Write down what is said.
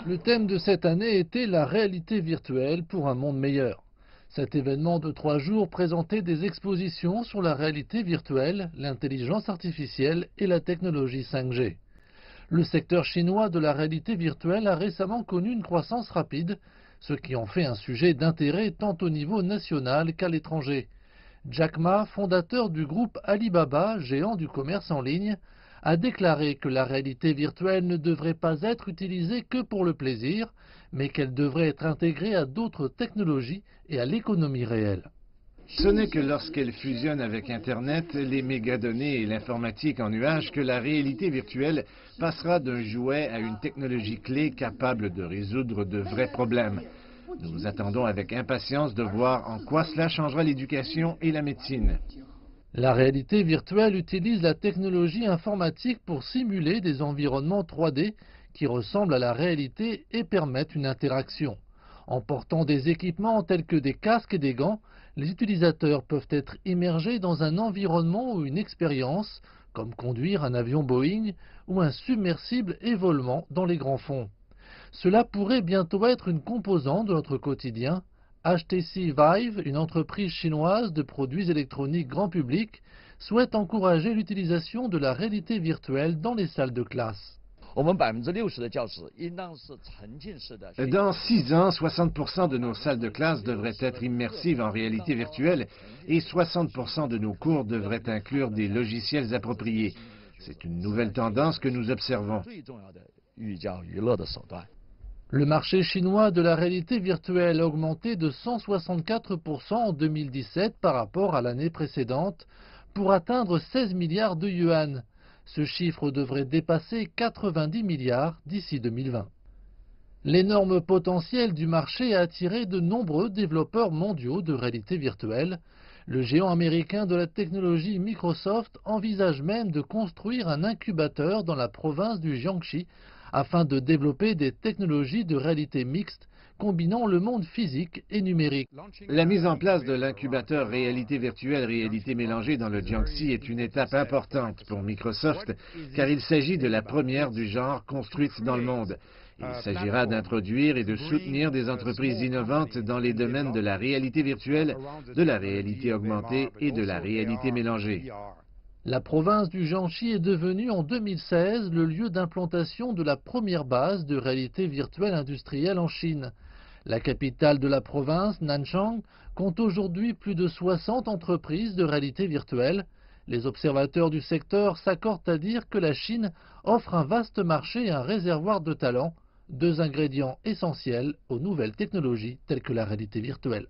Le thème de cette année était la réalité virtuelle pour un monde meilleur. Cet événement de 3 jours présentait des expositions sur la réalité virtuelle, l'intelligence artificielle et la technologie 5G. Le secteur chinois de la réalité virtuelle a récemment connu une croissance rapide, ce qui en fait un sujet d'intérêt tant au niveau national qu'à l'étranger. Jack Ma, fondateur du groupe Alibaba, géant du commerce en ligne, a déclaré que la réalité virtuelle ne devrait pas être utilisée que pour le plaisir, mais qu'elle devrait être intégrée à d'autres technologies et à l'économie réelle. Ce n'est que lorsqu'elle fusionne avec Internet, les mégadonnées et l'informatique en nuage que la réalité virtuelle passera d'un jouet à une technologie clé capable de résoudre de vrais problèmes. Nous attendons avec impatience de voir en quoi cela changera l'éducation et la médecine. La réalité virtuelle utilise la technologie informatique pour simuler des environnements 3D qui ressemblent à la réalité et permettent une interaction. En portant des équipements tels que des casques et des gants, les utilisateurs peuvent être immergés dans un environnement ou une expérience, comme conduire un avion Boeing ou un submersible évoluant dans les grands fonds. Cela pourrait bientôt être une composante de notre quotidien. HTC Vive, une entreprise chinoise de produits électroniques grand public, souhaite encourager l'utilisation de la réalité virtuelle dans les salles de classe. Dans 6 ans, 60% de nos salles de classe devraient être immersives en réalité virtuelle et 60% de nos cours devraient inclure des logiciels appropriés. C'est une nouvelle tendance que nous observons. Le marché chinois de la réalité virtuelle a augmenté de 164% en 2017 par rapport à l'année précédente pour atteindre 16 milliards de yuan. Ce chiffre devrait dépasser 90 milliards d'ici 2020. L'énorme potentiel du marché a attiré de nombreux développeurs mondiaux de réalité virtuelle. Le géant américain de la technologie Microsoft envisage même de construire un incubateur dans la province du Jiangxi afin de développer des technologies de réalité mixte combinant le monde physique et numérique. La mise en place de l'incubateur réalité virtuelle, réalité mélangée dans le Jiangxi est une étape importante pour Microsoft car il s'agit de la première du genre construite dans le monde. Il s'agira d'introduire et de soutenir des entreprises innovantes dans les domaines de la réalité virtuelle, de la réalité augmentée et de la réalité mélangée. La province du Jiangxi est devenue en 2016 le lieu d'implantation de la première base de réalité virtuelle industrielle en Chine. La capitale de la province, Nanchang, compte aujourd'hui plus de 60 entreprises de réalité virtuelle. Les observateurs du secteur s'accordent à dire que la Chine offre un vaste marché et un réservoir de talents, deux ingrédients essentiels aux nouvelles technologies telles que la réalité virtuelle.